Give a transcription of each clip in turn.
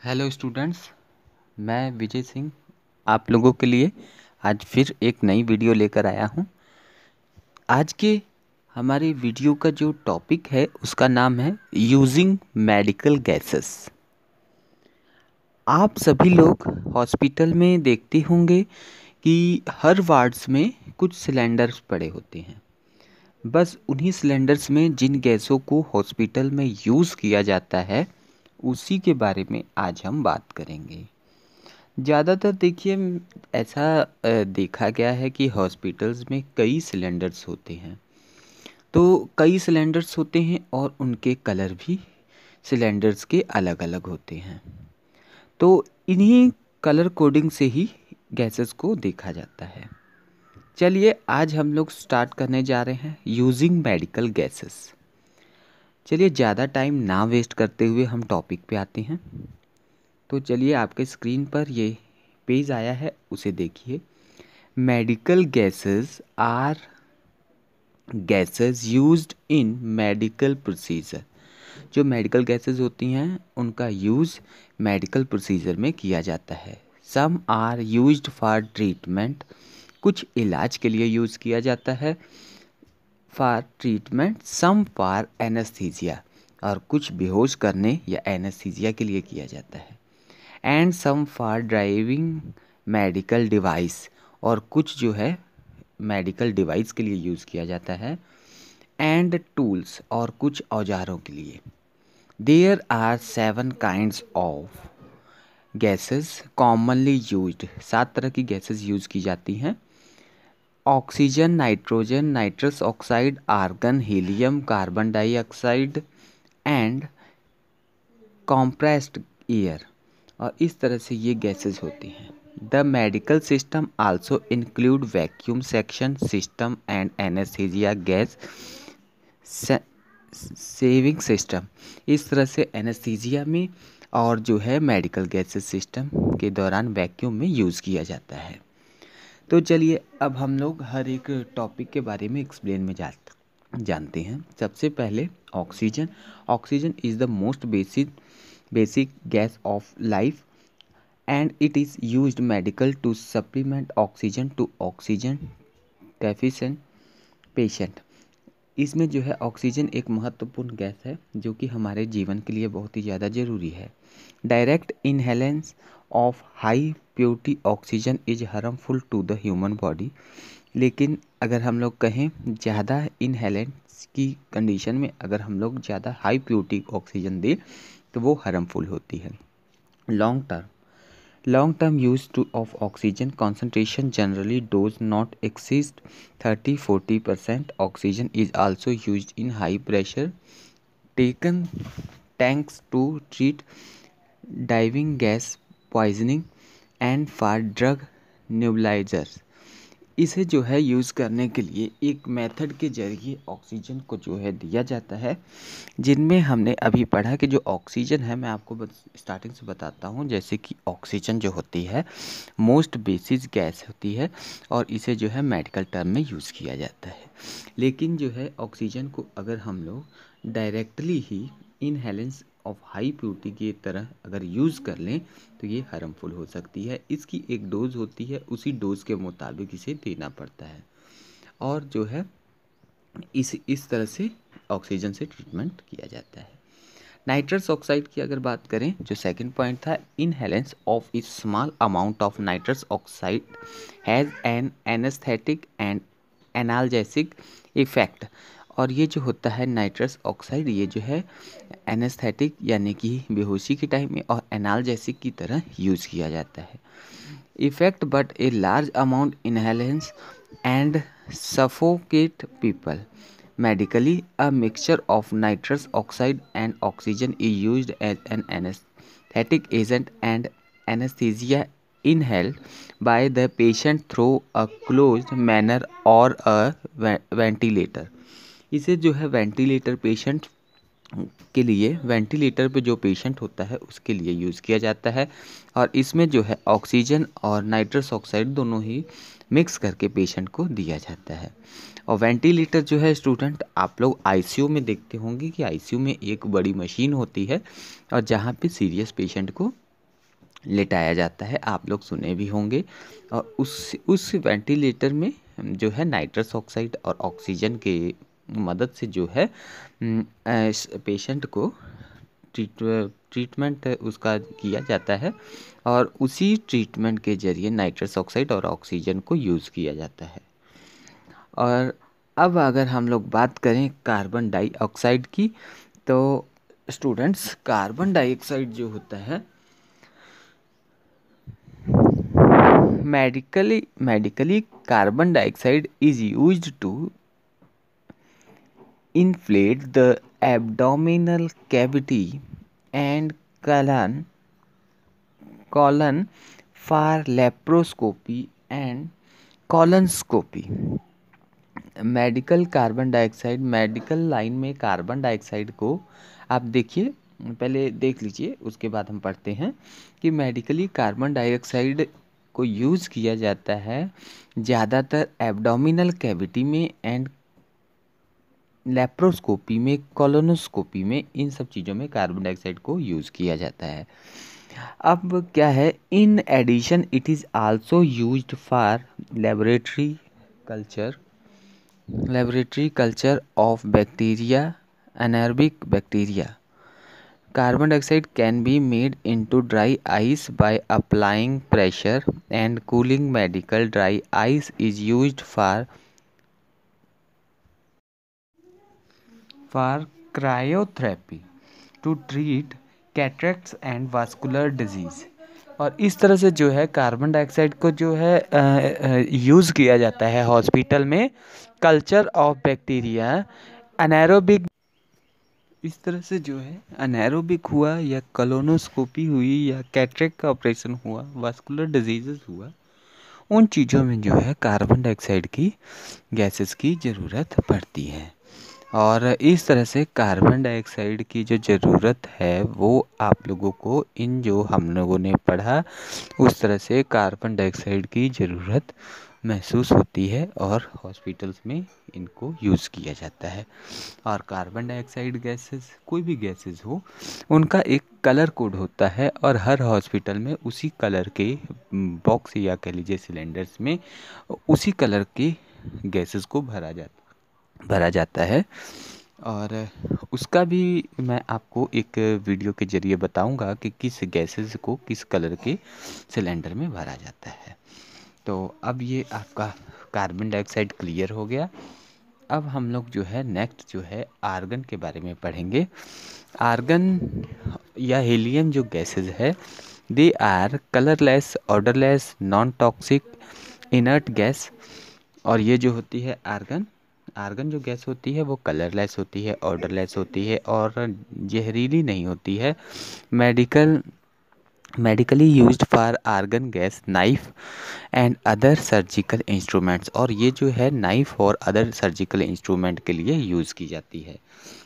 Hello students, मैं विजय सिंह आप लोगों के लिए आज फिर एक नई वीडियो लेकर आया हूं। आज के हमारे वीडियो का जो टॉपिक है उसका नाम है यूजिंग मेडिकल गैसेस। आप सभी लोग हॉस्पिटल में देखते होंगे कि हर वार्ड्स में कुछ सिलेंडर्स पड़े होते हैं। बस उन्हीं सिलेंडर्स में जिन गैसों को हॉस्पिटल में यूज़ किया जाता है उसी के बारे में आज हम बात करेंगे। ज़्यादातर देखिए ऐसा देखा गया है कि हॉस्पिटल्स में कई सिलेंडर्स होते हैं। तो कई सिलेंडर्स होते हैं और उनके कलर भी सिलेंडर्स के अलग अलग होते हैं। तो इन्हीं कलर कोडिंग से ही गैसेस को देखा जाता है। चलिए आज हम लोग स्टार्ट करने जा रहे हैं यूजिंग मेडिकल गैसेस। चलिए ज़्यादा टाइम ना वेस्ट करते हुए हम टॉपिक पे आते हैं। तो चलिए आपके स्क्रीन पर ये पेज आया है, उसे देखिए। Medical gases are gases used in medical procedure. जो मेडिकल गैसेस होती हैं उनका यूज़ मेडिकल प्रोसीजर में किया जाता है। Some are used for treatment, कुछ इलाज के लिए यूज़ किया जाता है for treatment, some for anaesthesia, और कुछ बेहोश करने या एनेस्थीसिया के लिए किया जाता है। And some for driving medical device, और कुछ जो है मेडिकल डिवाइस के लिए यूज़ किया जाता है। एंड टूल्स, और कुछ औजारों के लिए। There are 7 kinds of gases commonly used, 7 तरह की गैसेस यूज़ की जाती हैं। Oxygen, nitrogen, nitrous oxide, argon, helium, carbon dioxide and compressed air, और इस तरह से ये गैसेस होती हैं। The medical system also include vacuum section system and anaesthesia gas saving system. इस तरह से एनेस्थीसिया में और जो है मेडिकल गैसेस सिस्टम के दौरान वैक्यूम में यूज़ किया जाता है। तो चलिए अब हम लोग हर एक टॉपिक के बारे में एक्सप्लेन में जानते हैं। सबसे पहले oxygen. Oxygen is the most basic gas of life and it is used medical to supplement oxygen to oxygen deficient patient. इसमें जो है ऑक्सीजन एक महत्वपूर्ण गैस है जो कि हमारे जीवन के लिए बहुत ही ज़्यादा ज़रूरी है। Direct inhalants of high purity oxygen is harmful to the human body. लेकिन अगर हम लोग कहें ज़्यादा इनहेलेंस की कंडीशन में अगर हम लोग ज़्यादा हाई प्योरिटी ऑक्सीजन दें तो वो हार्मफुल होती है। Long term use of oxygen concentration generally does not exceed 30-40%. Oxygen is also used in high pressure taken tanks to treat diving gas poisoning and for drug nebulizers. इसे जो है use करने के लिए एक मेथड के जरिए ऑक्सीजन को जो है दिया जाता है, जिनमें हमने अभी पढ़ा कि जो ऑक्सीजन है, मैं आपको स्टार्टिंग से बताता हूँ। जैसे कि ऑक्सीजन जो होती है मोस्ट बेसिक गैस होती है और इसे जो है मेडिकल टर्म में यूज़ किया जाता है। लेकिन जो है ऑक्सीजन को अगर हम लोग डायरेक्टली ही इनहेलेंस ऑफ हाई प्योरिटी की तरह अगर यूज़ कर लें तो ये हार्मफुल हो सकती है। इसकी एक डोज होती है, उसी डोज के मुताबिक इसे देना पड़ता है और जो है इस तरह से ऑक्सीजन से ट्रीटमेंट किया जाता है। नाइट्रस ऑक्साइड की अगर बात करें, जो सेकंड पॉइंट था, inhalants of a small amount of nitrous oxide has an anaesthetic and analgesic effect. और ये जो होता है नाइट्रस ऑक्साइड, ये जो है एनेस्थेटिक यानी कि बेहोशी के टाइम में और एनाल्जेसिक की तरह यूज़ किया जाता है। Effect but a large amount inhalants and suffocate people medically. A mixture of nitrous oxide and oxygen is used as an anesthetic agent and anesthesia inhaled by the patient through a closed manner or a ventilator. इसे जो है ventilator patient के लिए, ventilator पे जो patient होता है उसके लिए यूज़ किया जाता है और इसमें जो है ऑक्सीजन और नाइट्रस ऑक्साइड दोनों ही मिक्स करके पेशेंट को दिया जाता है। और वेंटिलेटर जो है स्टूडेंट, आप लोग आईसीयू में देखते होंगे कि आईसीयू में एक बड़ी मशीन होती है और जहाँ पे सीरियस पेशेंट को लेटाया जाता है, आप लोग सुने भी होंगे। और उस वेंटिलेटर में जो है नाइट्रस ऑक्साइड और ऑक्सीजन के मदद से जो है पेशेंट को ट्रीटमेंट उसका किया जाता है, और उसी ट्रीटमेंट के ज़रिए नाइट्रस ऑक्साइड और ऑक्सीजन को यूज़ किया जाता है। और अब अगर हम लोग बात करें कार्बन डाइऑक्साइड की, तो स्टूडेंट्स कार्बन डाइऑक्साइड जो होता है medically carbon dioxide is used to inflate the abdominal cavity and colon for laparoscopy and colonoscopy। Medical line में कार्बन डाइऑक्साइड को आप देखिए, पहले देख लीजिए, उसके बाद हम पढ़ते हैं कि मेडिकली कार्बन डाइऑक्साइड को यूज़ किया जाता है ज़्यादातर एब्डोमिनल कैविटी में एंड लेप्रोस्कोपी में, कोलोनोस्कोपी में, इन सब चीज़ों में कार्बन डाइऑक्साइड को यूज़ किया जाता है। अब क्या है, in addition it is also used for laboratory culture of bacteria, anaerobic bacteria। Carbon dioxide can be made into dry ice by applying pressure and cooling। Medical dry ice is used for cryotherapy to treat cataracts and vascular disease। और इस तरह से जो है carbon dioxide को जो है use किया जाता है हॉस्पिटल में कल्चर ऑफ बैक्टीरिया, अनाएरोबिक, इस तरह से जो है अनाएरोबिक हुआ या कलोनोस्कोपी हुई या कैटरेक्ट का ऑपरेशन हुआ, वास्कुलर डिजीजेस हुआ, उन चीज़ों में जो है कार्बन डाइऑक्साइड की गैसेस की ज़रूरत पड़ती है। और इस तरह से कार्बन डाइऑक्साइड की जो ज़रूरत है वो आप लोगों को इन जो हम लोगों ने पढ़ा उस तरह से कार्बन डाइऑक्साइड की ज़रूरत महसूस होती है और हॉस्पिटल्स में इनको यूज़ किया जाता है। और कार्बन डाइऑक्साइड गैसेस, कोई भी गैसेस हो, उनका एक कलर कोड होता है और हर हॉस्पिटल में उसी कलर के बॉक्स या कह लीजिए सिलेंडर्स में उसी कलर के गैसेस को भरा जाता है। और उसका भी मैं आपको एक वीडियो के ज़रिए बताऊंगा कि किस गैसेस को किस कलर के सिलेंडर में भरा जाता है। तो अब ये आपका कार्बन डाइऑक्साइड क्लियर हो गया। अब हम लोग जो है नेक्स्ट जो है आर्गन के बारे में पढ़ेंगे। आर्गन या हीलियम जो गैसेस है, they are colourless, odourless, non toxic, inert gas. और ये जो होती है आर्गन जो गैस होती है वो कलरलेस होती है, ऑडरलेस होती है और जहरीली नहीं होती है। Medically used for argon gas, knife and other surgical instruments. और ये जो है नाइफ और अदर सर्जिकल इंस्ट्रूमेंट के लिए यूज़ की जाती है।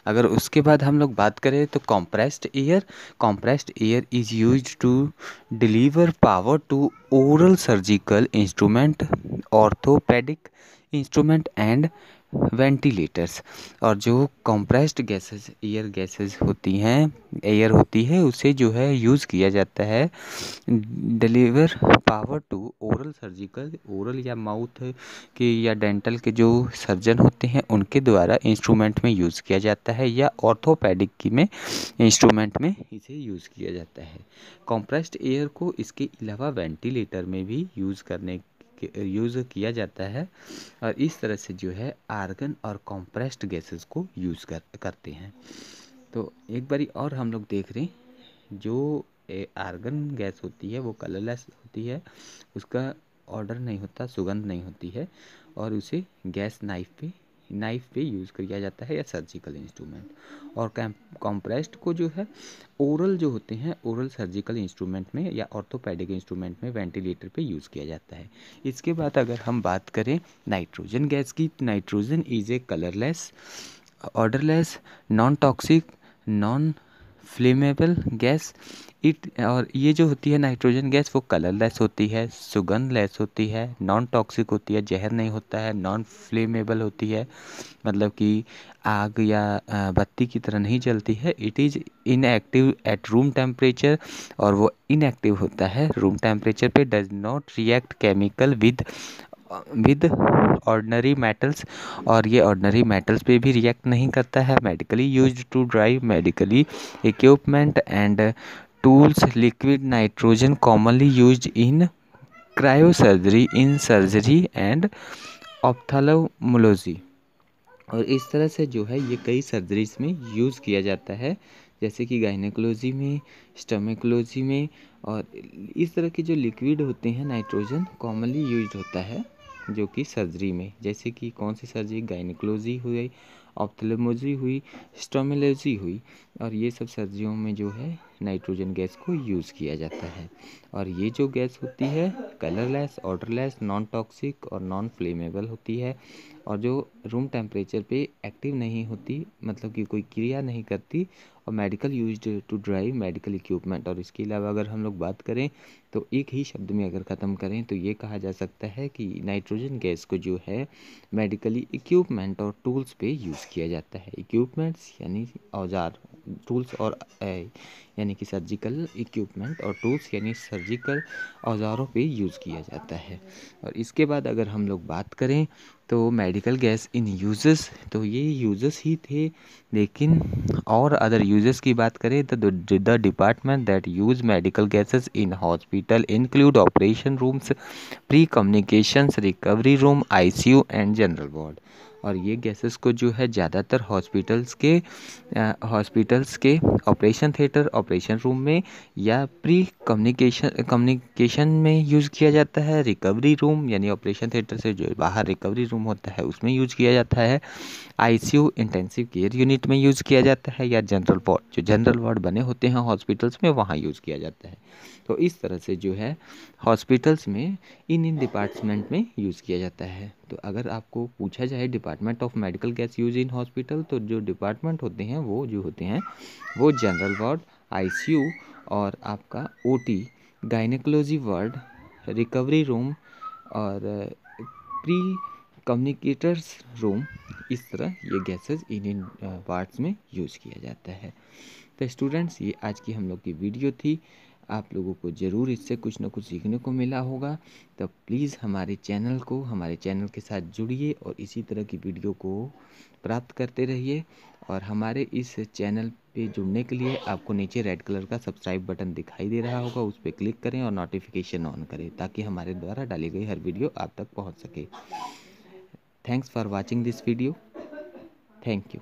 अगर उसके बाद हम लोग बात करें तो compressed air is used to deliver power to oral surgical instrument, orthopaedic instrument and ventilators. और जो कंप्रेस्ड गैसेस एयर होती है उसे जो है यूज़ किया जाता है डिलीवर पावर टू ओरल या माउथ के या डेंटल के जो सर्जन होते हैं उनके द्वारा इंस्ट्रूमेंट में यूज़ किया जाता है, या ऑर्थोपेडिक की में इंस्ट्रूमेंट में इसे यूज़ किया जाता है। कंप्रेस्ड एयर को इसके अलावा वेंटिलेटर में भी यूज़ किया जाता है। और इस तरह से जो है आर्गन और कंप्रेस्ड गैसेस को यूज़ करते हैं। तो एक बारी और हम लोग देख रहे हैं, जो आर्गन गैस होती है वो कलरलेस होती है, उसका ऑर्डर नहीं होता, सुगंध नहीं होती है, और उसे गैस नाइफ पे यूज़ किया जाता है या सर्जिकल इंस्ट्रूमेंट। और कॉम्प्रेस्ड को जो है ओरल जो होते हैं, ओरल सर्जिकल इंस्ट्रूमेंट में या ऑर्थोपेडिक इंस्ट्रूमेंट में वेंटिलेटर पे यूज़ किया जाता है। इसके बाद अगर हम बात करें नाइट्रोजन गैस की, nitrogen is a colourless, odourless, non toxic, non flammable gas, और ये जो होती है नाइट्रोजन गैस, वो कलरलेस होती है, सुगंधलेस होती है, नॉन टॉक्सिक होती है, जहर नहीं होता है, नॉन फ्लेमेबल होती है, मतलब कि आग या बत्ती की तरह नहीं जलती है। It is inactive at room temperature, और वो इनएक्टिव होता है रूम टेम्परेचर पे। Does not react chemical with ordinary metals, और ये ऑर्डिनरी मेटल्स पे भी रिएक्ट नहीं करता है। Medically used to drive medically equipment and tools. Liquid nitrogen commonly used in cryosurgery, in surgery and ophthalmology. और इस तरह से जो है ये कई सर्जरीज में यूज़ किया जाता है, जैसे कि गायनेकोलॉजी में, स्टोमेकोलॉजी में। और इस तरह के जो लिक्विड होते हैं नाइट्रोजन कॉमनली यूज्ड होता है जो कि सर्जरी में, जैसे कि कौन सी सर्जरी, गायनेकोलॉजी हुई, ऑप्थेल्मोलॉजी हुई, स्टोमेलॉजी हुई। और ये सब सर्जरियों में जो है नाइट्रोजन गैस को यूज़ किया जाता है। और ये जो गैस होती है कलरलेस, ऑडरलेस, नॉन टॉक्सिक और नॉन फ्लेमेबल होती है, और जो रूम टेम्परेचर पे एक्टिव नहीं होती, मतलब कि कोई क्रिया नहीं करती, और medical used to drive medical equipment. और इसके अलावा अगर हम लोग बात करें तो एक ही शब्द में अगर ख़त्म करें तो ये कहा जा सकता है कि नाइट्रोजन गैस को जो है मेडिकली इक्विपमेंट और टूल्स पे यूज़ किया जाता है। इक्विपमेंट्स यानी औजार, टूल्स और यानी कि सर्जिकल इक्विपमेंट, और टूल्स यानी सर्जिकल औजारों पे यूज़ किया जाता है। और इसके बाद अगर हम लोग बात करें तो मेडिकल गैस इन यूजेस, तो ये यूजेस ही थे, लेकिन और अदर यूजेस की बात करें तो the department that use medical gases in hospital include operation rooms, pre communications, recovery room, ICU and general ward. और ये गैसेस को जो है ज़्यादातर हॉस्पिटल्स के ऑपरेशन थिएटर, ऑपरेशन रूम में, या प्री कम्युनिकेशन में यूज़ किया जाता है। रिकवरी रूम यानी ऑपरेशन थिएटर से जो बाहर रिकवरी रूम होता है उसमें यूज़ किया जाता है। आईसीयू इंटेंसिव केयर यूनिट में यूज़ किया जाता है, या जनरल वार्ड, जो जनरल वार्ड बने होते हैं हॉस्पिटल्स में, वहाँ यूज़ किया जाता है। तो इस तरह से जो है हॉस्पिटल्स में इन डिपार्टमेंट में यूज़ किया जाता है। तो अगर आपको पूछा जाए department of medical gas use in hospital, तो जो डिपार्टमेंट होते हैं वो जो होते हैं वो जनरल वार्ड, आईसीयू, और आपका OT, gynaecology ward, recovery room, और प्री कम्युनिकेटर्स रूम। इस तरह ये गैसेस इन वार्ड्स में यूज़ किया जाता है। तो स्टूडेंट्स, ये आज की हम लोग की वीडियो थी। आप लोगों को ज़रूर इससे कुछ ना कुछ सीखने को मिला होगा। तो प्लीज़ हमारे चैनल के साथ जुड़िए और इसी तरह की वीडियो को प्राप्त करते रहिए। और हमारे इस चैनल पे जुड़ने के लिए आपको नीचे रेड कलर का सब्सक्राइब बटन दिखाई दे रहा होगा, उस पर क्लिक करें और नोटिफिकेशन ऑन करें, ताकि हमारे द्वारा डाली गई हर वीडियो आप तक पहुंच सके। Thanks for watching this video. Thank you.